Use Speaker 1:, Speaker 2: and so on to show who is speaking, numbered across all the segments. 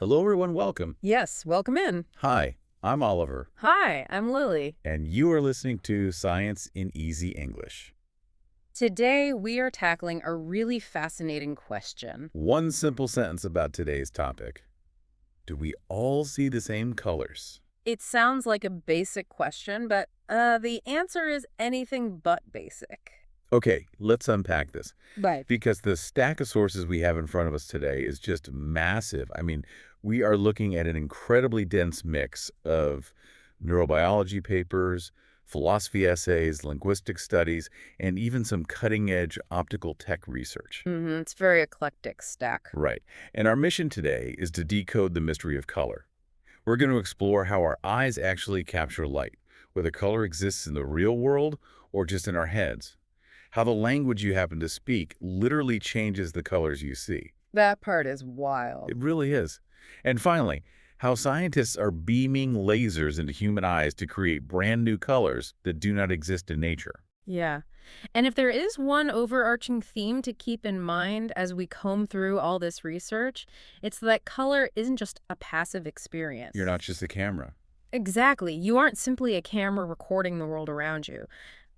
Speaker 1: Hello, everyone. Welcome.
Speaker 2: Yes, welcome in.
Speaker 1: Hi, I'm Oliver,
Speaker 2: Hi, I'm Lily.
Speaker 1: and you are listening to Science in Easy English.
Speaker 2: Today, we are tackling a really fascinating question.
Speaker 1: One simple sentence about today's topic. Do we all see the same colors?
Speaker 2: It sounds like a basic question, but the answer is anything but basic.
Speaker 1: Okay, let's unpack this.
Speaker 2: Right.
Speaker 1: Because the stack of sources we have in front of us today is just massive. We are looking at an incredibly dense mix of neurobiology papers, philosophy essays, linguistic studies, and even some cutting-edge optical tech research.
Speaker 2: It's very eclectic stack.
Speaker 1: Right. And our mission today is to decode the mystery of color. We're going to explore how our eyes actually capture light, whether color exists in the real world or just in our heads. How the language you happen to speak literally changes the colors you see.
Speaker 2: That part is wild.
Speaker 1: It really is. And finally, how scientists are beaming lasers into human eyes to create brand new colors that do not exist in nature.
Speaker 2: Yeah. And if there is one overarching theme to keep in mind as we comb through all this research, it's that color isn't just a passive experience.
Speaker 1: You're not just a camera.
Speaker 2: Exactly. You aren't simply a camera recording the world around you.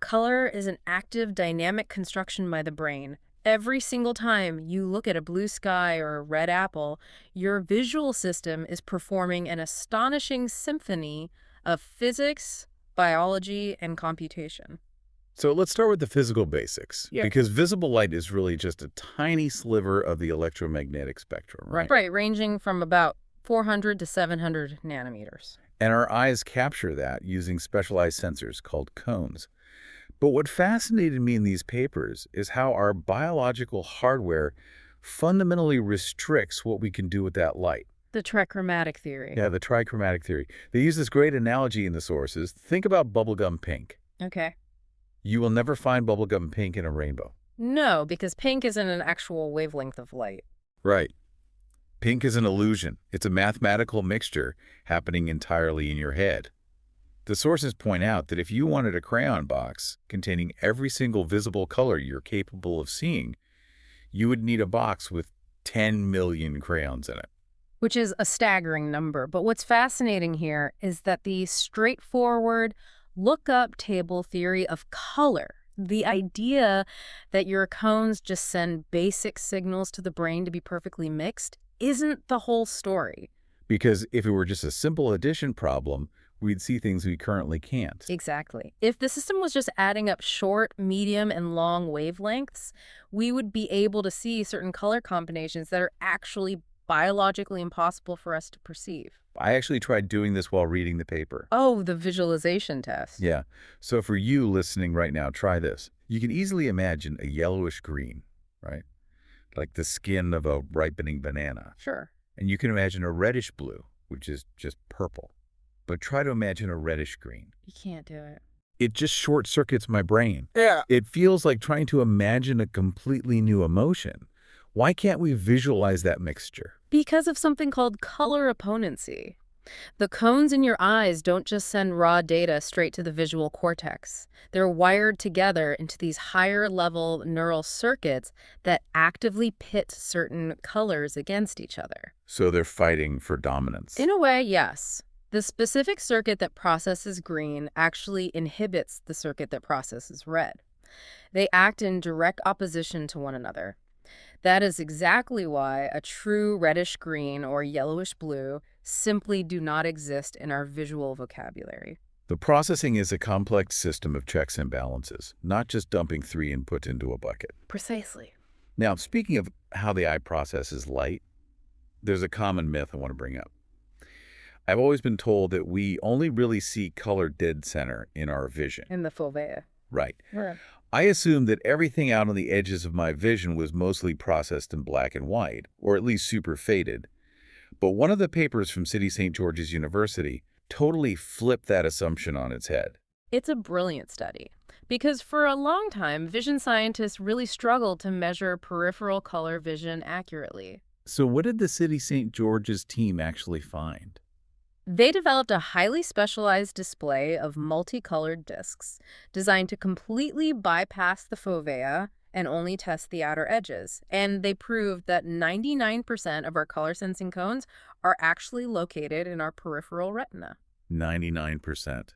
Speaker 2: Color is an active, dynamic construction by the brain. Every single time you look at a blue sky or a red apple, your visual system is performing an astonishing symphony of physics, biology, and computation.
Speaker 1: So let's start with the physical basics.
Speaker 2: Yeah.
Speaker 1: Because visible light is really just a tiny sliver of the electromagnetic spectrum, right?
Speaker 2: Right, ranging from about 400 to 700 nanometers.
Speaker 1: And our eyes capture that using specialized sensors called cones. But what fascinated me in these papers is how our biological hardware fundamentally restricts what we can do with that light.
Speaker 2: The trichromatic theory.
Speaker 1: Yeah, the trichromatic theory. They use this great analogy in the sources. Think about bubblegum pink.
Speaker 2: Okay.
Speaker 1: You will never find bubblegum pink in a rainbow.
Speaker 2: No, because pink isn't an actual wavelength of light.
Speaker 1: Right. Pink is an illusion. It's a mathematical mixture happening entirely in your head. The sources point out that if you wanted a crayon box containing every single visible color you're capable of seeing, you would need a box with 10 million crayons in it.
Speaker 2: Which is a staggering number. But what's fascinating here is that the straightforward lookup table theory of color, the idea that your cones just send basic signals to the brain to be perfectly mixed, isn't the whole story.
Speaker 1: Because if it were just a simple addition problem, we'd see things we currently can't.
Speaker 2: Exactly. If the system was just adding up short, medium, and long wavelengths, we would be able to see certain color combinations that are actually biologically impossible for us to perceive.
Speaker 1: I actually tried doing this while reading the paper.
Speaker 2: Oh, the visualization test.
Speaker 1: Yeah. So for you listening right now, try this. You can easily imagine a yellowish green, right? Like the skin of a ripening banana.
Speaker 2: Sure.
Speaker 1: And you can imagine a reddish blue, which is just purple. But try to imagine a reddish green.
Speaker 2: You can't do it.
Speaker 1: It just short circuits my brain.
Speaker 2: Yeah.
Speaker 1: It feels like trying to imagine a completely new emotion. Why can't we visualize that mixture?
Speaker 2: Because of something called color opponency. The cones in your eyes don't just send raw data straight to the visual cortex. They're wired together into these higher-level neural circuits that actively pit certain colors against each other.
Speaker 1: So they're fighting for dominance.
Speaker 2: In a way, yes. The specific circuit that processes green actually inhibits the circuit that processes red. They act in direct opposition to one another. That is exactly why a true reddish-green or yellowish-blue simply do not exist in our visual vocabulary.
Speaker 1: The processing is a complex system of checks and balances, not just dumping 3 inputs into a bucket.
Speaker 2: Precisely.
Speaker 1: Now, speaking of how the eye processes light, there's a common myth I want to bring up. I've always been told that we only really see color dead center in our vision.
Speaker 2: In the fovea.
Speaker 1: Right.
Speaker 2: Right.
Speaker 1: I assumed that everything out on the edges of my vision was mostly processed in black and white, or at least super faded. But one of the papers from City St. George's University totally flipped that assumption on its head.
Speaker 2: It's a brilliant study, because for a long time, vision scientists really struggled to measure peripheral color vision accurately.
Speaker 1: So what did the City St. George's team actually find?
Speaker 2: They developed a highly specialized display of multicolored discs designed to completely bypass the fovea and only test the outer edges. And they proved that 99% of our color-sensing cones are actually located in our peripheral retina.
Speaker 1: 99%.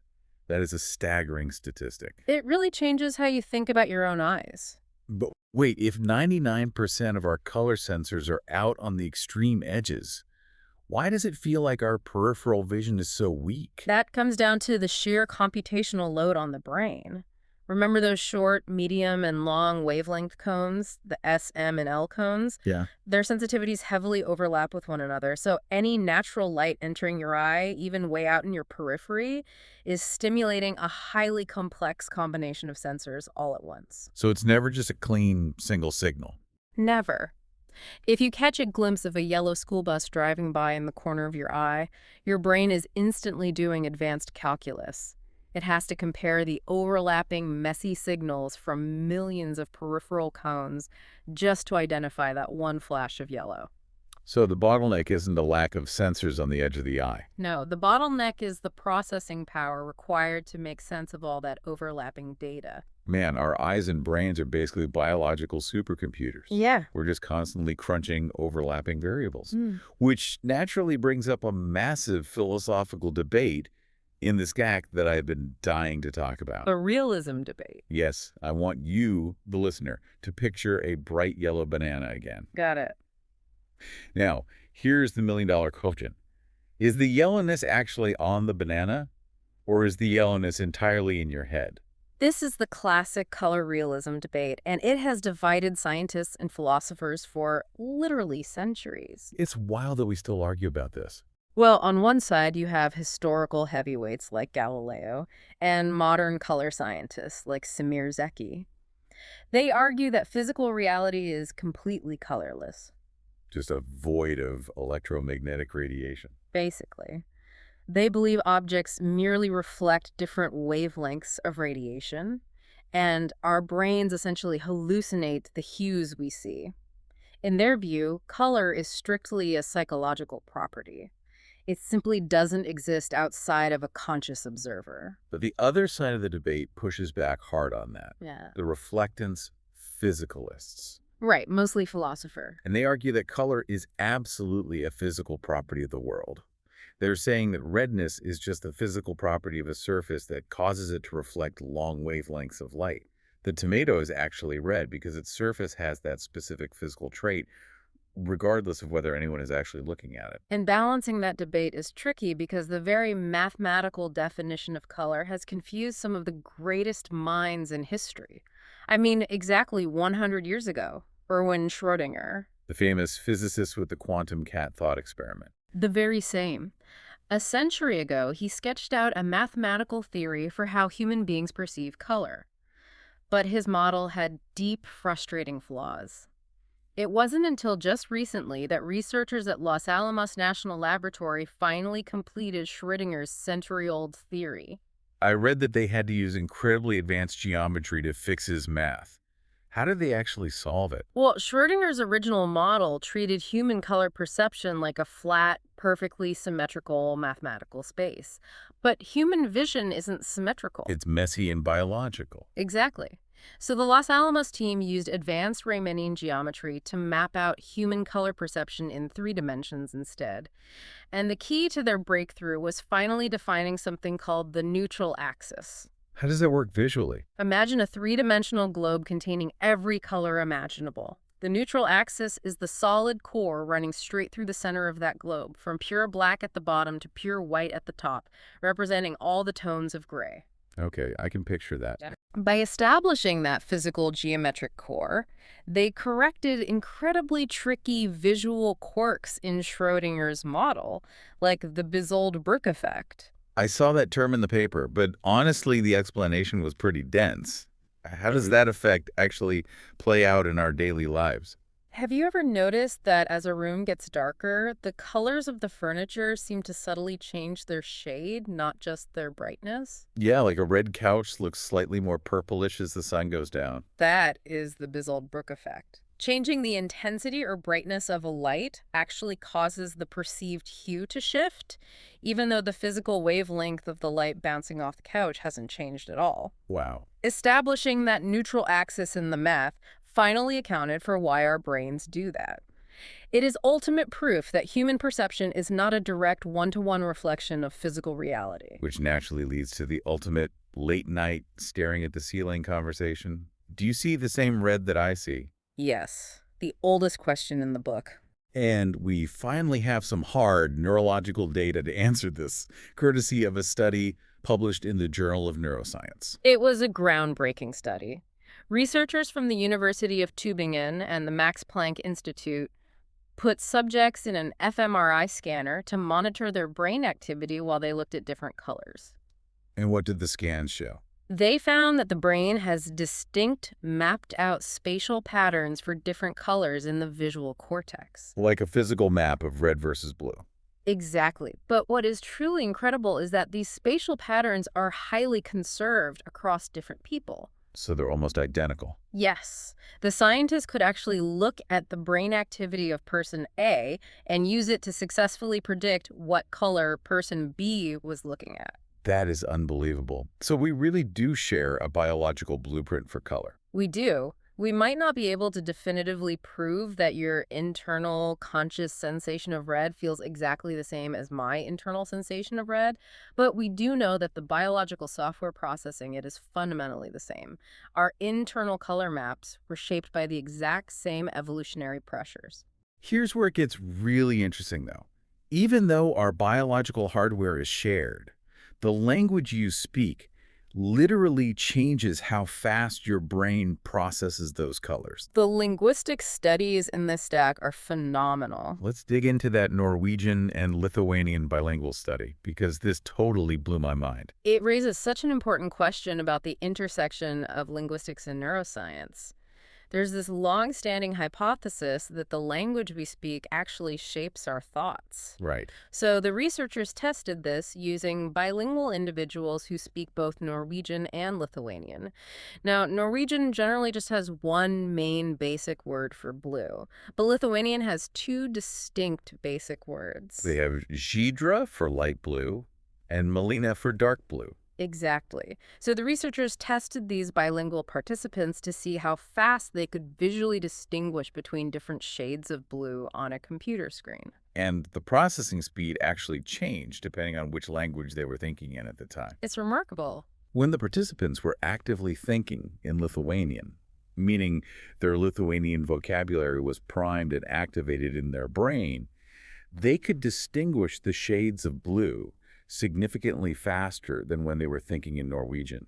Speaker 1: That is a staggering statistic.
Speaker 2: It really changes how you think about your own eyes.
Speaker 1: But wait, if 99% of our color sensors are out on the extreme edges, why does it feel like our peripheral vision is so weak?
Speaker 2: That comes down to the sheer computational load on the brain. Remember those short, medium, and long wavelength cones, the S, M, and L cones?
Speaker 1: Yeah.
Speaker 2: Their sensitivities heavily overlap with one another, so any natural light entering your eye, even way out in your periphery, is stimulating a highly complex combination of sensors all at once.
Speaker 1: So it's never just a clean single signal.
Speaker 2: Never. If you catch a glimpse of a yellow school bus driving by in the corner of your eye, your brain is instantly doing advanced calculus. It has to compare the overlapping, messy signals from millions of peripheral cones just to identify that one flash of yellow.
Speaker 1: So the bottleneck isn't the lack of sensors on the edge of the eye.
Speaker 2: No, the bottleneck is the processing power required to make sense of all that overlapping data.
Speaker 1: Man, our eyes and brains are basically biological supercomputers.
Speaker 2: Yeah.
Speaker 1: We're just constantly crunching overlapping variables, which naturally brings up a massive philosophical debate in this GAC that I've been dying to talk about.
Speaker 2: The realism debate.
Speaker 1: Yes, I want you, the listener, to picture a bright yellow banana again.
Speaker 2: Got it.
Speaker 1: Now, here's the million-dollar question. Is the yellowness actually on the banana, or is the yellowness entirely in your head?
Speaker 2: This is the classic color realism debate, and it has divided scientists and philosophers for literally centuries.
Speaker 1: It's wild that we still argue about this.
Speaker 2: Well, on one side, you have historical heavyweights like Galileo and modern color scientists like Semir Zeki. They argue that physical reality is completely colorless.
Speaker 1: Just a void of electromagnetic radiation.
Speaker 2: Basically. They believe objects merely reflect different wavelengths of radiation, and our brains essentially hallucinate the hues we see. In their view, color is strictly a psychological property. It simply doesn't exist outside of a conscious observer.
Speaker 1: But the other side of the debate pushes back hard on that.
Speaker 2: Yeah.
Speaker 1: The reflectance physicalists.
Speaker 2: Right, mostly philosopher.
Speaker 1: And they argue that color is absolutely a physical property of the world. They're saying that redness is just a physical property of a surface that causes it to reflect long wavelengths of light. The tomato is actually red because its surface has that specific physical trait, regardless of whether anyone is actually looking at it.
Speaker 2: And balancing that debate is tricky because the very mathematical definition of color has confused some of the greatest minds in history. I mean, exactly 100 years ago, Erwin Schrödinger.
Speaker 1: The famous physicist with the quantum cat thought experiment.
Speaker 2: The very same. A century ago, he sketched out a mathematical theory for how human beings perceive color. But his model had deep, frustrating flaws. It wasn't until just recently that researchers at Los Alamos National Laboratory finally completed Schrödinger's century-old theory.
Speaker 1: I read that they had to use incredibly advanced geometry to fix his math. How did they actually solve it?
Speaker 2: Well, Schrödinger's original model treated human color perception like a flat, perfectly symmetrical mathematical space. But human vision isn't symmetrical.
Speaker 1: It's messy and biological.
Speaker 2: Exactly. So the Los Alamos team used advanced Riemannian geometry to map out human color perception in 3 dimensions instead. And the key to their breakthrough was finally defining something called the neutral axis.
Speaker 1: How does that work visually?
Speaker 2: Imagine a 3-dimensional globe containing every color imaginable. The neutral axis is the solid core running straight through the center of that globe, from pure black at the bottom to pure white at the top, representing all the tones of gray.
Speaker 1: Okay, I can picture that.
Speaker 2: By establishing that physical geometric core, they corrected incredibly tricky visual quirks in Schrödinger's model, like the Bezold-Brooke effect.
Speaker 1: I saw that term in the paper, but honestly, the explanation was pretty dense. How does that effect actually play out in our daily lives?
Speaker 2: Have you ever noticed that as a room gets darker, the colors of the furniture seem to subtly change their shade, not just their brightness?
Speaker 1: Yeah, like a red couch looks slightly more purplish as the sun goes down.
Speaker 2: That is the Bezold-Brooke effect. Changing the intensity or brightness of a light actually causes the perceived hue to shift, even though the physical wavelength of the light bouncing off the couch hasn't changed at all.
Speaker 1: Wow.
Speaker 2: Establishing that neutral axis in the math finally accounted for why our brains do that. It is ultimate proof that human perception is not a direct one-to-one reflection of physical reality.
Speaker 1: Which naturally leads to the ultimate late-night staring at the ceiling conversation. Do you see the same red that I see?
Speaker 2: Yes, the oldest question in the book.
Speaker 1: And we finally have some hard neurological data to answer this, courtesy of a study published in the Journal of Neuroscience.
Speaker 2: It was a groundbreaking study. Researchers from the University of Tübingen and the Max Planck Institute put subjects in an fMRI scanner to monitor their brain activity while they looked at different colors.
Speaker 1: And what did the scans show?
Speaker 2: They found that the brain has distinct, mapped-out spatial patterns for different colors in the visual cortex.
Speaker 1: Like a physical map of red versus blue.
Speaker 2: Exactly. But what is truly incredible is that these spatial patterns are highly conserved across different people.
Speaker 1: So they're almost identical.
Speaker 2: Yes, the scientists could actually look at the brain activity of person A and use it to successfully predict what color person B was looking at.
Speaker 1: That is unbelievable. So we really do share a biological blueprint for color.
Speaker 2: We do. We might not be able to definitively prove that your internal conscious sensation of red feels exactly the same as my internal sensation of red, but we do know that the biological software processing it is fundamentally the same. Our internal color maps were shaped by the exact same evolutionary pressures.
Speaker 1: Here's where it gets really interesting, though. Even though our biological hardware is shared, the language you speak literally changes how fast your brain processes those colors.
Speaker 2: The linguistic studies in this stack are phenomenal.
Speaker 1: Let's dig into that Norwegian and Lithuanian bilingual study, because this totally blew my mind.
Speaker 2: It raises such an important question about the intersection of linguistics and neuroscience. There's this long-standing hypothesis that the language we speak actually shapes our thoughts.
Speaker 1: Right.
Speaker 2: So the researchers tested this using bilingual individuals who speak both Norwegian and Lithuanian. Now, Norwegian generally just has one main basic word for blue, but Lithuanian has two distinct basic words.
Speaker 1: They have žydra for light blue and mėlyna for dark blue.
Speaker 2: Exactly. So the researchers tested these bilingual participants to see how fast they could visually distinguish between different shades of blue on a computer screen.
Speaker 1: And the processing speed actually changed depending on which language they were thinking in at the time.
Speaker 2: It's remarkable.
Speaker 1: When the participants were actively thinking in Lithuanian, meaning their Lithuanian vocabulary was primed and activated in their brain, they could distinguish the shades of blue significantly faster than when they were thinking in Norwegian.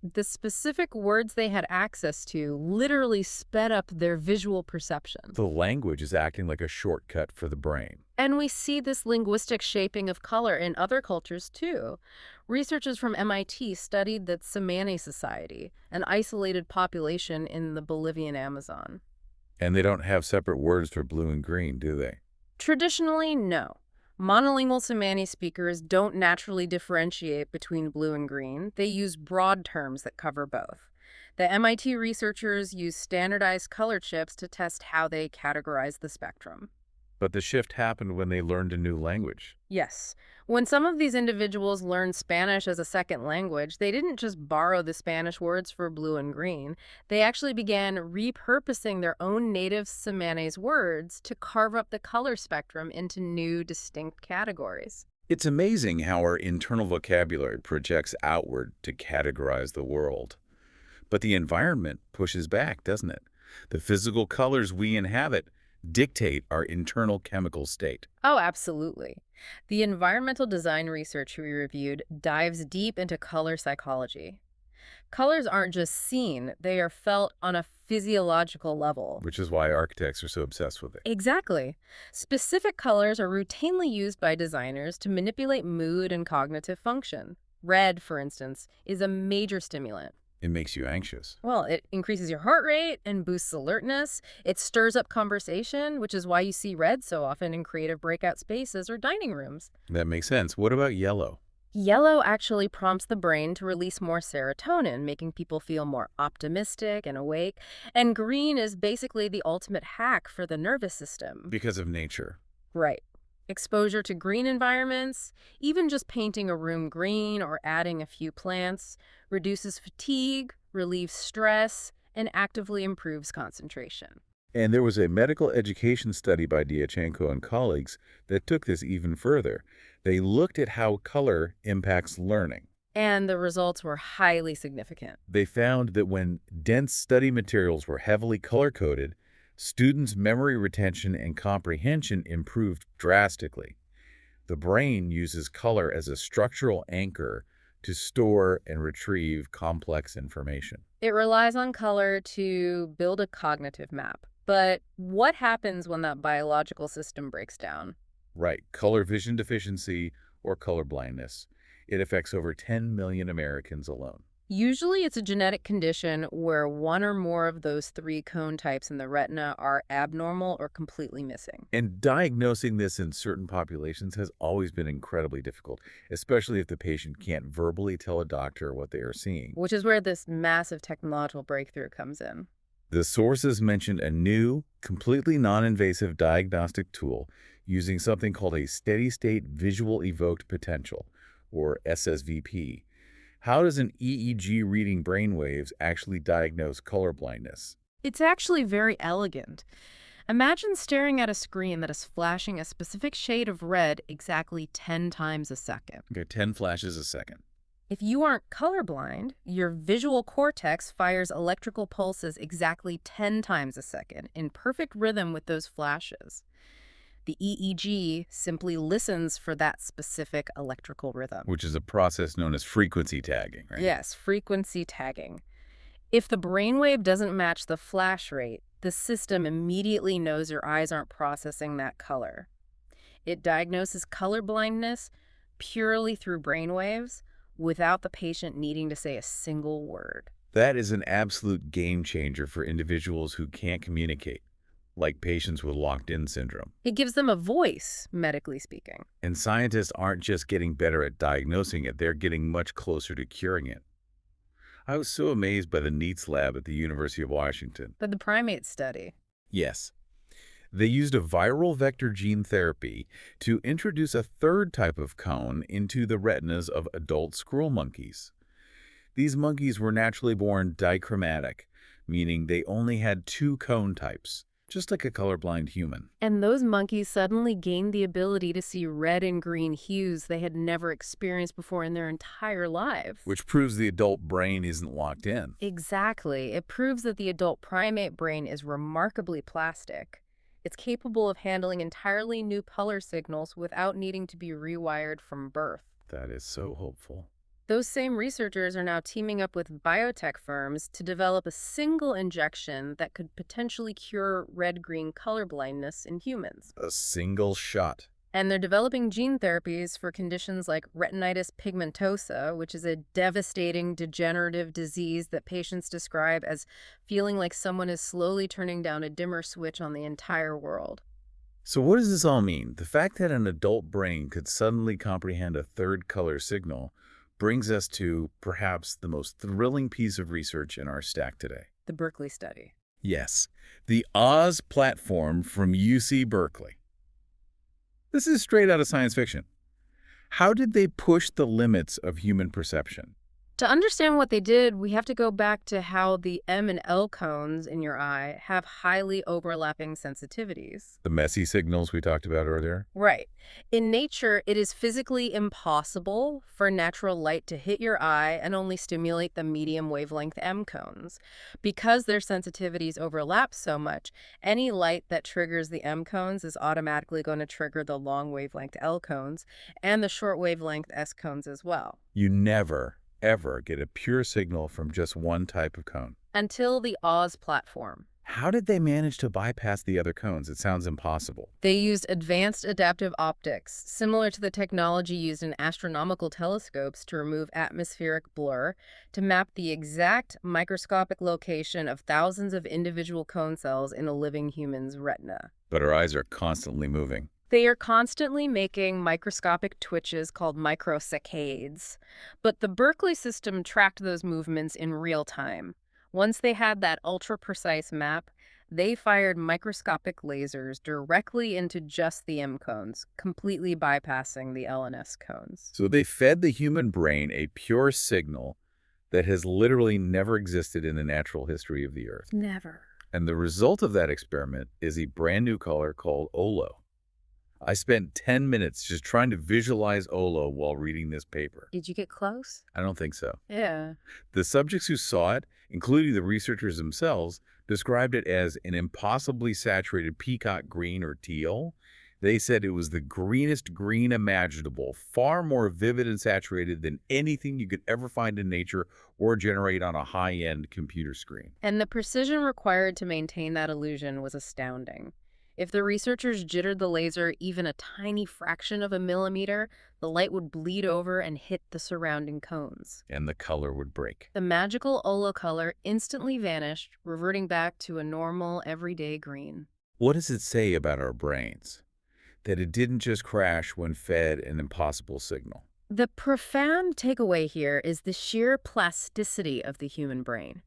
Speaker 2: The specific words they had access to literally sped up their visual perception.
Speaker 1: The language is acting like a shortcut for the brain.
Speaker 2: And we see this linguistic shaping of color in other cultures, too. Researchers from MIT studied the Tsimane Society, an isolated population in the Bolivian Amazon.
Speaker 1: And they don't have separate words for blue and green, do they?
Speaker 2: Traditionally, no. Monolingual Tsimane speakers don't naturally differentiate between blue and green. They use broad terms that cover both. The MIT researchers use standardized color chips to test how they categorize the spectrum.
Speaker 1: But the shift happened when they learned a new language.
Speaker 2: Yes. When some of these individuals learned Spanish as a second language, they didn't just borrow the Spanish words for blue and green. They actually began repurposing their own native Tsimane's words to carve up the color spectrum into new, distinct categories.
Speaker 1: It's amazing how our internal vocabulary projects outward to categorize the world. But the environment pushes back, doesn't it? The physical colors we inhabit dictate our internal chemical state.
Speaker 2: Oh, absolutely. The environmental design research we reviewed dives deep into color psychology. Colors aren't just seen, they are felt on a physiological level.
Speaker 1: Which is why architects are so obsessed with it.
Speaker 2: Exactly. Specific colors are routinely used by designers to manipulate mood and cognitive function. Red, for instance, is a major stimulant.
Speaker 1: It makes you anxious.
Speaker 2: Well, it increases your heart rate and boosts alertness. It stirs up conversation, which is why you see red so often in creative breakout spaces or dining rooms.
Speaker 1: That makes sense. What about yellow?
Speaker 2: Yellow actually prompts the brain to release more serotonin, making people feel more optimistic and awake. And green is basically the ultimate hack for the nervous system.
Speaker 1: Because of nature.
Speaker 2: Right. Exposure to green environments, even just painting a room green or adding a few plants, reduces fatigue, relieves stress, and actively improves concentration.
Speaker 1: And there was a medical education study by Diachenko and colleagues that took this even further. They looked at how color impacts learning.
Speaker 2: And the results were highly significant.
Speaker 1: They found that when dense study materials were heavily color-coded, students' memory retention and comprehension improved drastically. The brain uses color as a structural anchor to store and retrieve complex information.
Speaker 2: It relies on color to build a cognitive map. But what happens when that biological system breaks down?
Speaker 1: Right, color vision deficiency or color blindness. It affects over 10 million Americans alone.
Speaker 2: Usually it's a genetic condition where one or more of those three cone types in the retina are abnormal or completely missing.
Speaker 1: And diagnosing this in certain populations has always been incredibly difficult, especially if the patient can't verbally tell a doctor what they are seeing.
Speaker 2: Which is where this massive technological breakthrough comes in.
Speaker 1: The sources mentioned a new, completely non-invasive diagnostic tool using something called a steady-state visual evoked potential, or SSVP. How does an EEG reading brainwaves actually diagnose color blindness?
Speaker 2: It's actually very elegant. Imagine staring at a screen that is flashing a specific shade of red exactly 10 times a second.
Speaker 1: Okay, 10 flashes a second.
Speaker 2: If you aren't colorblind, your visual cortex fires electrical pulses exactly 10 times a second in perfect rhythm with those flashes. The EEG simply listens for that specific electrical rhythm.
Speaker 1: Which is a process known as frequency tagging, right?
Speaker 2: Yes, frequency tagging. If the brainwave doesn't match the flash rate, the system immediately knows your eyes aren't processing that color. It diagnoses color blindness purely through brainwaves without the patient needing to say a single word.
Speaker 1: That is an absolute game changer for individuals who can't communicate, like patients with locked-in syndrome.
Speaker 2: It gives them a voice, medically speaking.
Speaker 1: And scientists aren't just getting better at diagnosing it, they're getting much closer to curing it. I was so amazed by the NEATS lab at the University of Washington.
Speaker 2: But the primate study.
Speaker 1: Yes. They used a viral vector gene therapy to introduce a third type of cone into the retinas of adult squirrel monkeys. These monkeys were naturally born dichromatic, meaning they only had two cone types, just like a colorblind human.
Speaker 2: And those monkeys suddenly gained the ability to see red and green hues they had never experienced before in their entire lives.
Speaker 1: Which proves the adult brain isn't locked in.
Speaker 2: Exactly. It proves that the adult primate brain is remarkably plastic. It's capable of handling entirely new color signals without needing to be rewired from birth.
Speaker 1: That is so hopeful.
Speaker 2: Those same researchers are now teaming up with biotech firms to develop a single injection that could potentially cure red-green color blindness in humans.
Speaker 1: A single shot.
Speaker 2: And they're developing gene therapies for conditions like retinitis pigmentosa, which is a devastating degenerative disease that patients describe as feeling like someone is slowly turning down a dimmer switch on the entire world.
Speaker 1: So what does this all mean? The fact that an adult brain could suddenly comprehend a third color signal brings us to perhaps the most thrilling piece of research in our stack today.
Speaker 2: The Berkeley study.
Speaker 1: Yes, the Oz platform from UC Berkeley. This is straight out of science fiction. How did they push the limits of human perception?
Speaker 2: To understand what they did, we have to go back to how the M and L cones in your eye have highly overlapping sensitivities.
Speaker 1: The messy signals we talked about earlier?
Speaker 2: Right. In nature, it is physically impossible for natural light to hit your eye and only stimulate the medium wavelength M cones. Because their sensitivities overlap so much, any light that triggers the M cones is automatically going to trigger the long wavelength L cones and the short wavelength S cones as well.
Speaker 1: You never, ever get a pure signal from just one type of cone.
Speaker 2: Until the Oz platform.
Speaker 1: How did they manage to bypass the other cones? It sounds impossible.
Speaker 2: They used advanced adaptive optics, similar to the technology used in astronomical telescopes to remove atmospheric blur, to map the exact microscopic location of thousands of individual cone cells in a living human's retina.
Speaker 1: But our eyes are constantly moving.
Speaker 2: They are constantly making microscopic twitches called microsaccades. But the Berkeley system tracked those movements in real time. Once they had that ultra-precise map, they fired microscopic lasers directly into just the M cones, completely bypassing the L and S cones.
Speaker 1: So they fed the human brain a pure signal that has literally never existed in the natural history of the Earth.
Speaker 2: Never.
Speaker 1: And the result of that experiment is a brand new color called Olo. I spent 10 minutes just trying to visualize Olo while reading this paper.
Speaker 2: Did you get close?
Speaker 1: I don't think so.
Speaker 2: Yeah.
Speaker 1: The subjects who saw it, including the researchers themselves, described it as an impossibly saturated peacock green or teal. They said it was the greenest green imaginable, far more vivid and saturated than anything you could ever find in nature or generate on a high-end computer screen.
Speaker 2: And the precision required to maintain that illusion was astounding. If the researchers jittered the laser even a tiny fraction of a millimeter, the light would bleed over and hit the surrounding cones.
Speaker 1: And the color would break.
Speaker 2: The magical Olo color instantly vanished, reverting back to a normal, everyday green.
Speaker 1: What does it say about our brains? That it didn't just crash when fed an impossible signal.
Speaker 2: The profound takeaway here is the sheer plasticity of the human brain.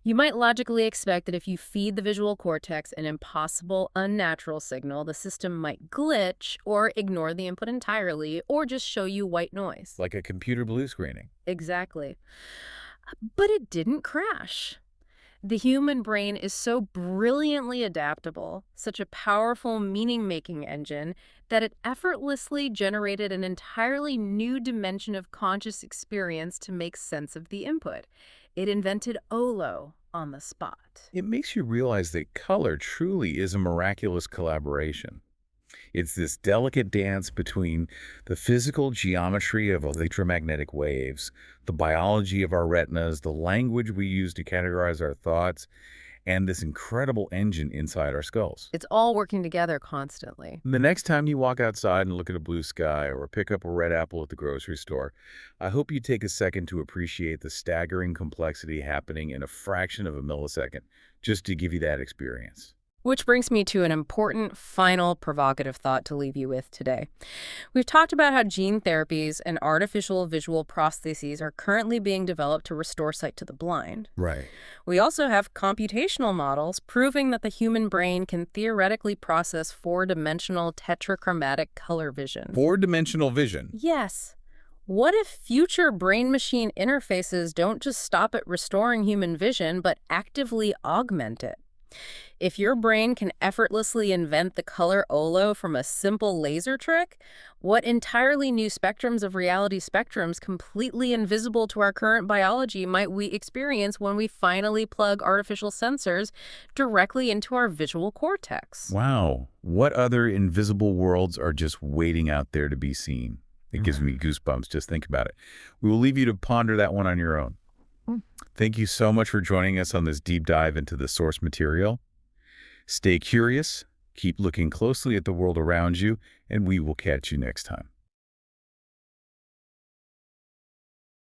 Speaker 2: You might logically expect that if you feed the visual cortex an impossible, unnatural signal, the system might glitch or ignore the input entirely or just show you white noise.
Speaker 1: Like a computer blue screening.
Speaker 2: Exactly. But it didn't crash. The human brain is so brilliantly adaptable, such a powerful meaning-making engine, that it effortlessly generated an entirely new dimension of conscious experience to make sense of the input. It invented Olo on the spot.
Speaker 1: It makes you realize that color truly is a miraculous collaboration. It's this delicate dance between the physical geometry of electromagnetic waves, the biology of our retinas, the language we use to categorize our thoughts, and this incredible engine inside our skulls.
Speaker 2: It's all working together constantly.
Speaker 1: The next time you walk outside and look at a blue sky or pick up a red apple at the grocery store, I hope you take a second to appreciate the staggering complexity happening in a fraction of a millisecond, just to give you that experience.
Speaker 2: Which brings me to an important, final, provocative thought to leave you with today. We've talked about how gene therapies and artificial visual prostheses are currently being developed to restore sight to the blind.
Speaker 1: Right.
Speaker 2: We also have computational models proving that the human brain can theoretically process four-dimensional tetrachromatic color vision.
Speaker 1: Four-dimensional vision.
Speaker 2: Yes. What if future brain-machine interfaces don't just stop at restoring human vision, but actively augment it? If your brain can effortlessly invent the color Olo from a simple laser trick, what entirely new spectrums of reality spectrums completely invisible to our current biology might we experience when we finally plug artificial sensors directly into our visual cortex?
Speaker 1: Wow. What other invisible worlds are just waiting out there to be seen? It gives me goosebumps. Just think about it. We will leave you to ponder that one on your own. Thank you so much for joining us on this deep dive into the source material. Stay curious, keep looking closely at the world around you, and we will catch you next time.